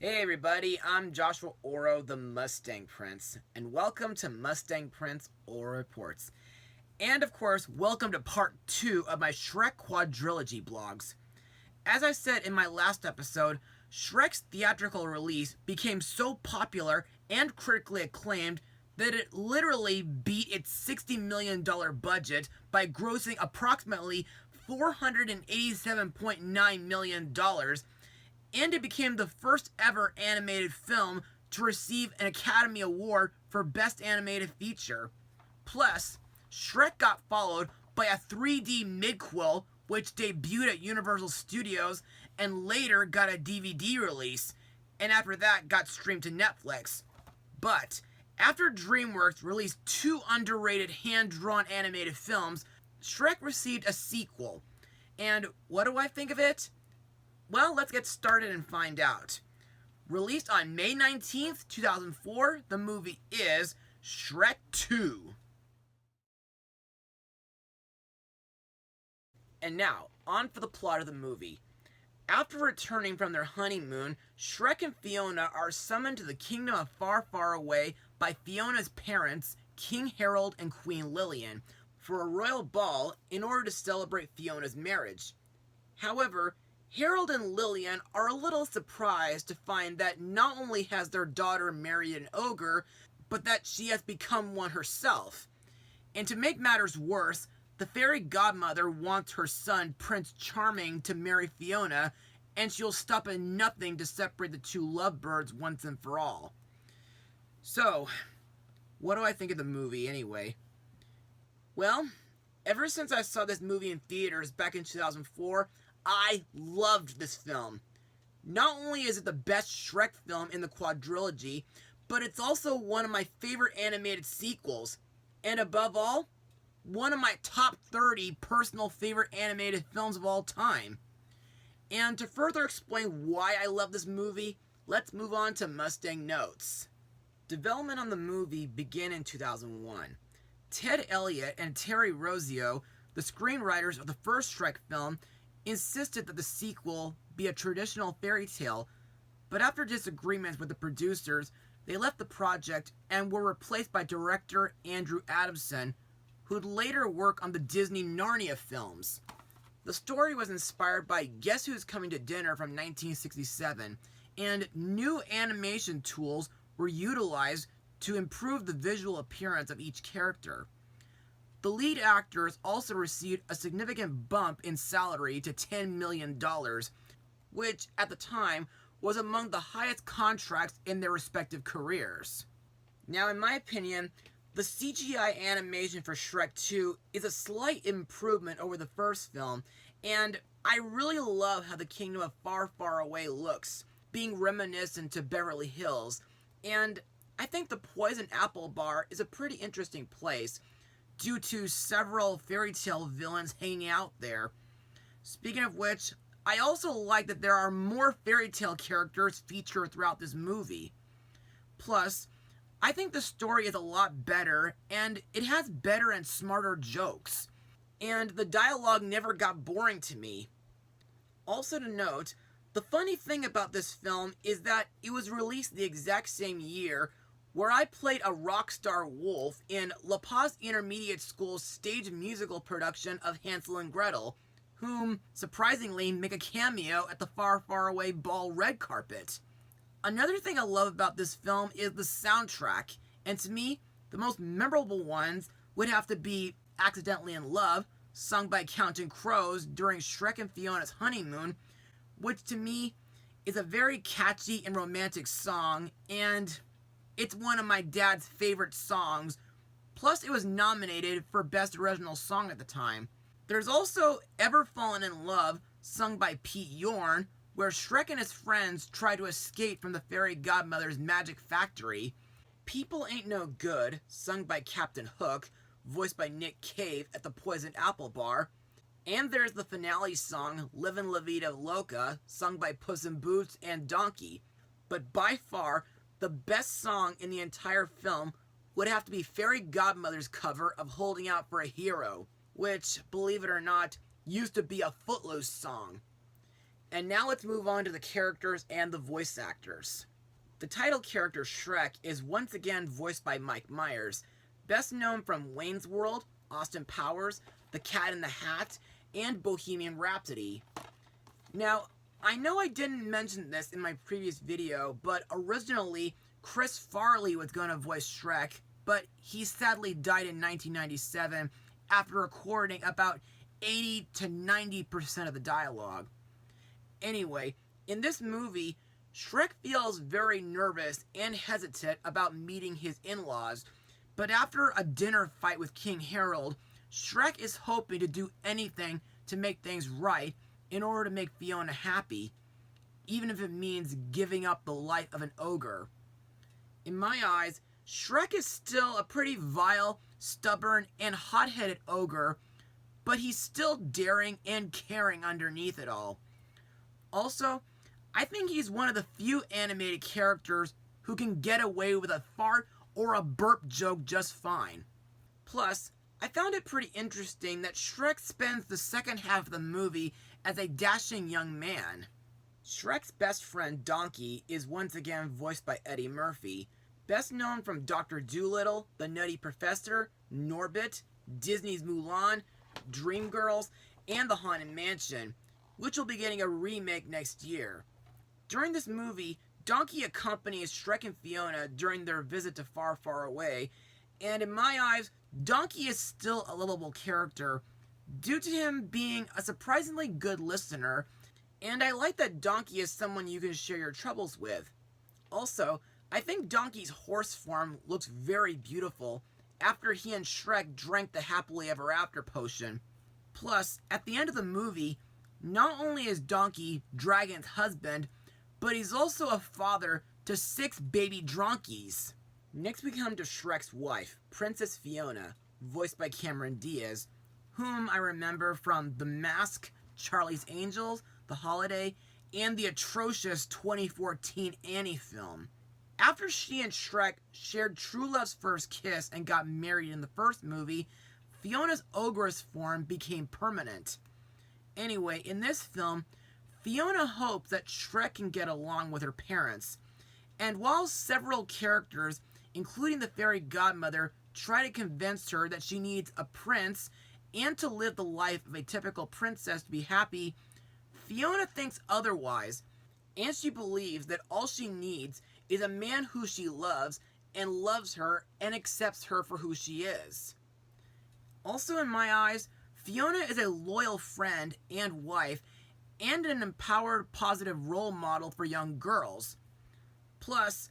Hey everybody, I'm Joshua Orro, the Mustang Prince, and welcome to Mustang Prince Orro Reports. And of course, welcome to part 2 of my Shrek Quadrilogy blogs. As I said in my last episode, Shrek's theatrical release became so popular and critically acclaimed that it literally beat its $60 million budget by grossing approximately $487.9 million, and it became the first ever animated film to receive an Academy Award for Best Animated Feature. Plus, Shrek got followed by a 3D midquel which debuted at Universal Studios and later got a DVD release, and after that got streamed to Netflix. But after DreamWorks released 2 underrated hand-drawn animated films, Shrek received a sequel. And what do I think of it? Well, let's get started and find out. Released on May 19th, 2004, the movie is Shrek 2. And now, on for the plot of the movie. After returning from their honeymoon, Shrek and Fiona are summoned to the kingdom of Far, Far Away by Fiona's parents, King Harold and Queen Lillian, for a royal ball in order to celebrate Fiona's marriage. However, Harold and Lillian are a little surprised to find that not only has their daughter married an ogre, but that she has become one herself. And to make matters worse, the Fairy Godmother wants her son, Prince Charming, to marry Fiona, and she'll stop at nothing to separate the two lovebirds once and for all. So, what do I think of the movie anyway? Well, ever since I saw this movie in theaters back in 2004, I loved this film. Not only is it the best Shrek film in the quadrilogy, but it's also one of my favorite animated sequels. And above all, one of my top 30 personal favorite animated films of all time. And to further explain why I love this movie, let's move on to Mustang notes. Development on the movie began in 2001. Ted Elliott and Terry Rossio, the screenwriters of the first Shrek film, insisted that the sequel be a traditional fairy tale, but after disagreements with the producers, they left the project and were replaced by director Andrew Adamson, who would later work on the Disney Narnia films. The story was inspired by Guess Who's Coming to Dinner from 1967, and new animation tools were utilized to improve the visual appearance of each character. The lead actors also received a significant bump in salary to $10 million, which, at the time, was among the highest contracts in their respective careers. Now, in my opinion, the CGI animation for Shrek 2 is a slight improvement over the first film, and I really love how the Kingdom of Far, Far Away looks, being reminiscent to Beverly Hills, and I think the Poison Apple Bar is a pretty interesting place, due to several fairy tale villains hanging out there. Speaking of which, I also like that there are more fairy tale characters featured throughout this movie. Plus, I think the story is a lot better, and it has better and smarter jokes. And the dialogue never got boring to me. Also to note, the funny thing about this film is that it was released the exact same year where I played a rock star wolf in La Paz Intermediate School's stage musical production of Hansel and Gretel, whom, surprisingly, make a cameo at the Far, Far Away ball red carpet. Another thing I love about this film is the soundtrack, and to me, the most memorable ones would have to be Accidentally in Love, sung by Counting Crows during Shrek and Fiona's honeymoon, which to me is a very catchy and romantic song, and it's one of my dad's favorite songs, plus it was nominated for Best Original Song at the time. There's also Ever Fallen in Love, sung by Pete Yorn, where Shrek and his friends try to escape from the Fairy Godmother's magic factory. People Ain't No Good, sung by Captain Hook, voiced by Nick Cave at the Poison Apple Bar. And there's the finale song, Livin' La Vida Loca, sung by Puss in Boots and Donkey. But by far, the best song in the entire film would have to be Fairy Godmother's cover of Holding Out for a Hero, which, believe it or not, used to be a Footloose song. And now let's move on to the characters and the voice actors. The title character Shrek is once again voiced by Mike Myers, best known from Wayne's World, Austin Powers, The Cat in the Hat, and Bohemian Rhapsody. Now, I know I didn't mention this in my previous video, but originally Chris Farley was going to voice Shrek, but he sadly died in 1997 after recording about 80 to 90% of the dialogue. Anyway, in this movie, Shrek feels very nervous and hesitant about meeting his in-laws, but after a dinner fight with King Harold, Shrek is hoping to do anything to make things right in order to make Fiona happy, even if it means giving up the life of an ogre. In my eyes, Shrek is still a pretty vile, stubborn, and hot-headed ogre, but he's still daring and caring underneath it all. Also, I think he's one of the few animated characters who can get away with a fart or a burp joke just fine. Plus, I found it pretty interesting that Shrek spends the second half of the movie as a dashing young man. Shrek's best friend Donkey is once again voiced by Eddie Murphy, best known from Dr. Dolittle, The Nutty Professor, Norbit, Disney's Mulan, Dreamgirls, and The Haunted Mansion, which will be getting a remake next year. During this movie, Donkey accompanies Shrek and Fiona during their visit to Far, Far Away, and in my eyes, Donkey is still a lovable character due to him being a surprisingly good listener, and I like that Donkey is someone you can share your troubles with. Also, I think Donkey's horse form looks very beautiful after he and Shrek drank the happily ever after potion. Plus, at the end of the movie, not only is Donkey Dragon's husband, but he's also a father to 6 baby dronkies. Next we come to Shrek's wife, Princess Fiona, voiced by Cameron Diaz, whom I remember from The Mask, Charlie's Angels, The Holiday, and the atrocious 2014 Annie film. After she and Shrek shared true love's first kiss and got married in the first movie, Fiona's ogress form became permanent. Anyway, in this film, Fiona hopes that Shrek can get along with her parents, and while several characters, including the Fairy Godmother, try to convince her that she needs a prince and to live the life of a typical princess to be happy, Fiona thinks otherwise, and she believes that all she needs is a man who she loves and loves her and accepts her for who she is. Also in my eyes, Fiona is a loyal friend and wife and an empowered, positive role model for young girls. Plus,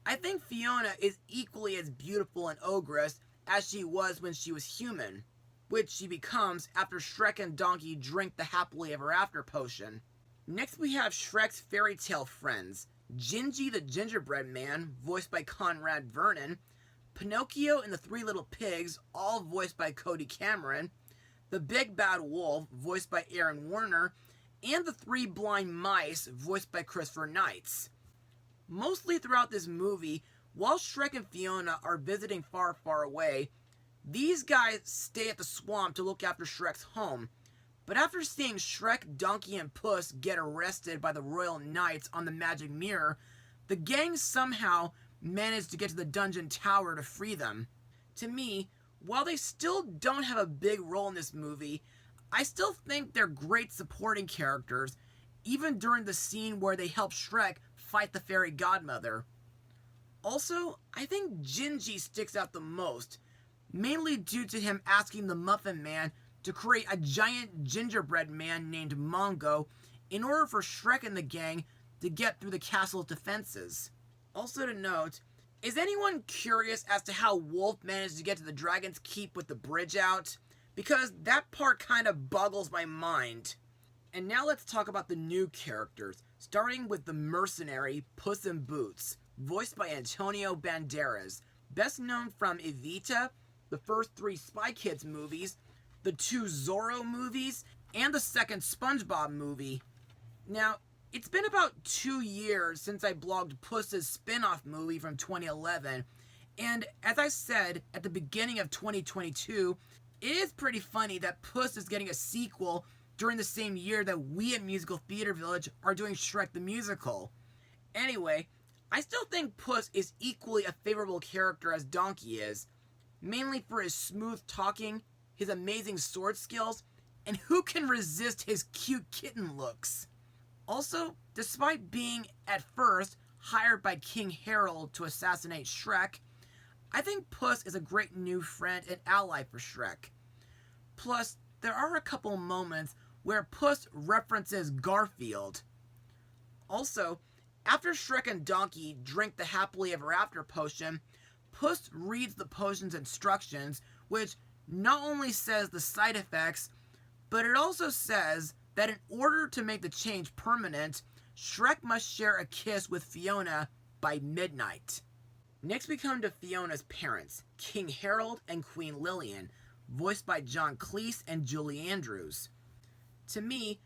I think Fiona is equally as beautiful and ogress as she was when she was human, which she becomes after Shrek and Donkey drink the happily ever after potion. Next we have Shrek's fairy tale friends, Gingy the Gingerbread Man, voiced by Conrad Vernon, Pinocchio and the Three Little Pigs, all voiced by Cody Cameron, the Big Bad Wolf, voiced by Aaron Warner, and the Three Blind Mice, voiced by Christopher Knights. Mostly throughout this movie, while Shrek and Fiona are visiting Far, Far Away, these guys stay at the swamp to look after Shrek's home. But after seeing Shrek, Donkey, and Puss get arrested by the Royal Knights on the Magic Mirror, the gang somehow managed to get to the dungeon tower to free them. To me, while they still don't have a big role in this movie, I still think they're great supporting characters, even during the scene where they help Shrek fight the Fairy Godmother. Also, I think Gingy sticks out the most, mainly due to him asking the Muffin Man to create a giant gingerbread man named Mongo in order for Shrek and the gang to get through the castle's defenses. Also to note, is anyone curious as to how Wolf managed to get to the Dragon's Keep with the bridge out? Because that part kind of boggles my mind. And now let's talk about the new characters, starting with the mercenary Puss in Boots, voiced by Antonio Banderas, best known from Evita, the first 3 Spy Kids movies, the 2 Zorro movies, and the second SpongeBob movie. Now, it's been about 2 years since I blogged Puss's spin-off movie from 2011, and as I said at the beginning of 2022, it is pretty funny that Puss is getting a sequel during the same year that we at Musical Theater Village are doing Shrek the Musical. Anyway, I still think Puss is equally a favorable character as Donkey is, mainly for his smooth talking, his amazing sword skills, and who can resist his cute kitten looks? Also, despite being, at first, hired by King Harold to assassinate Shrek, I think Puss is a great new friend and ally for Shrek. Plus, there are a couple moments where Puss references Garfield. Also, after Shrek and Donkey drink the happily ever after potion, Puss reads the potion's instructions, which not only says the side effects, but it also says that in order to make the change permanent, Shrek must share a kiss with Fiona by midnight. Next we come to Fiona's parents, King Harold and Queen Lillian, voiced by John Cleese and Julie Andrews. To me,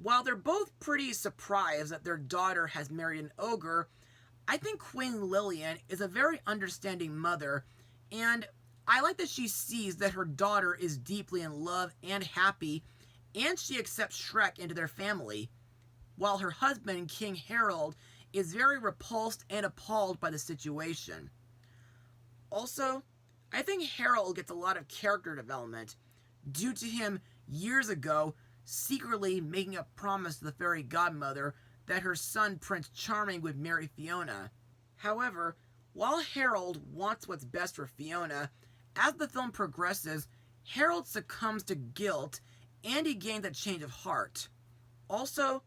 while they're both pretty surprised that their daughter has married an ogre, I think Queen Lillian is a very understanding mother, and I like that she sees that her daughter is deeply in love and happy, and she accepts Shrek into their family, while her husband, King Harold, is very repulsed and appalled by the situation. Also, I think Harold gets a lot of character development, due to him years ago secretly making a promise to the Fairy Godmother that her son Prince Charming would marry Fiona. However, while Harold wants what's best for Fiona, as the film progresses, Harold succumbs to guilt and he gains a change of heart. Also,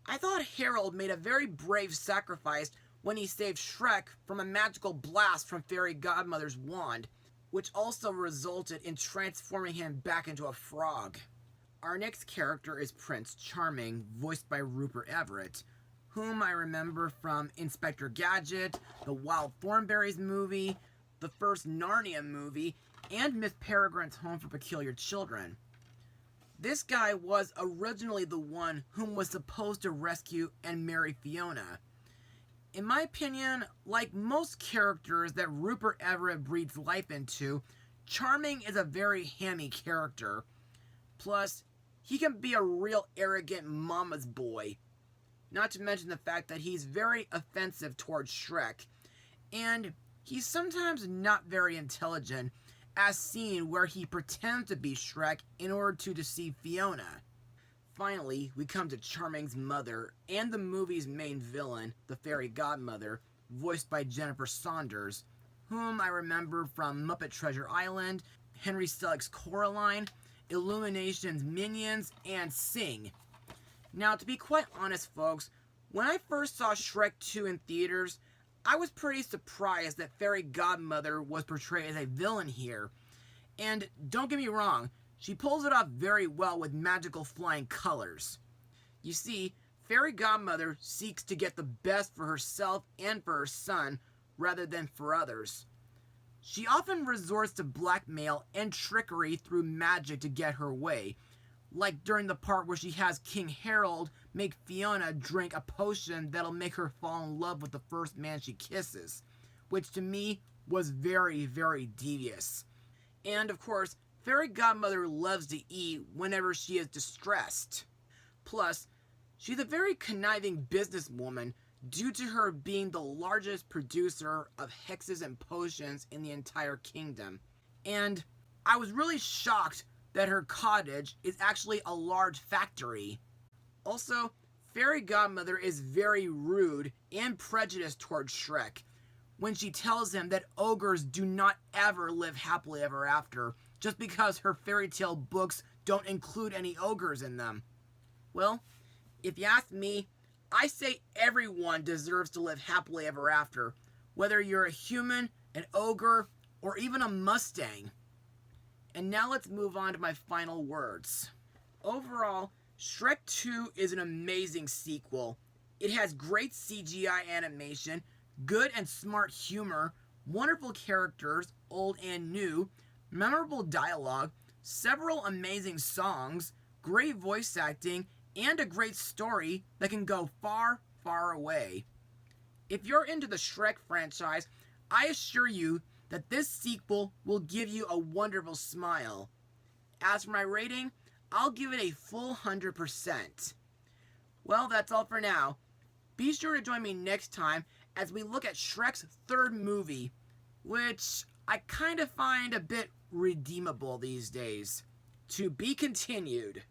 I thought Harold made a very brave sacrifice when he saved Shrek from a magical blast from Fairy Godmother's wand, which also resulted in transforming him back into a frog. Our next character is Prince Charming, voiced by Rupert Everett, whom I remember from Inspector Gadget, the Wild Thornberrys movie, the first Narnia movie, and Miss Peregrine's Home for Peculiar Children. This guy was originally the one whom was supposed to rescue and marry Fiona. In my opinion, like most characters that Rupert Everett breathes life into, Charming is a very hammy character. Plus, he can be a real arrogant mama's boy. Not to mention the fact that he's very offensive towards Shrek, and he's sometimes not very intelligent, as seen where he pretends to be Shrek in order to deceive Fiona. Finally, we come to Charming's mother and the movie's main villain, the Fairy Godmother, voiced by Jennifer Saunders, whom I remember from Muppet Treasure Island, Henry Selick's Coraline, Illumination's Minions, and Sing. Now, to be quite honest, folks, when I first saw Shrek 2 in theaters, I was pretty surprised that Fairy Godmother was portrayed as a villain here. And don't get me wrong, she pulls it off very well with magical flying colors. You see, Fairy Godmother seeks to get the best for herself and for her son, rather than for others. She often resorts to blackmail and trickery through magic to get her way, like during the part where she has King Harold make Fiona drink a potion that'll make her fall in love with the first man she kisses, which to me was very, very devious. And of course, Fairy Godmother loves to eat whenever she is distressed. Plus, she's a very conniving businesswoman due to her being the largest producer of hexes and potions in the entire kingdom. And I was really shocked that her cottage is actually a large factory. Also, Fairy Godmother is very rude and prejudiced towards Shrek when she tells him that ogres do not ever live happily ever after just because her fairy tale books don't include any ogres in them. Well, if you ask me, I say everyone deserves to live happily ever after, whether you're a human, an ogre, or even a Mustang. And now let's move on to my final words. Overall, Shrek 2 is an amazing sequel. It has great CGI animation, good and smart humor, wonderful characters, old and new, memorable dialogue, several amazing songs, great voice acting, and a great story that can go far, far away. If you're into the Shrek franchise, I assure you that this sequel will give you a wonderful smile. As for my rating, I'll give it a full 100%. Well, that's all for now. Be sure to join me next time as we look at Shrek's third movie, which I kind of find a bit redeemable these days. To be continued.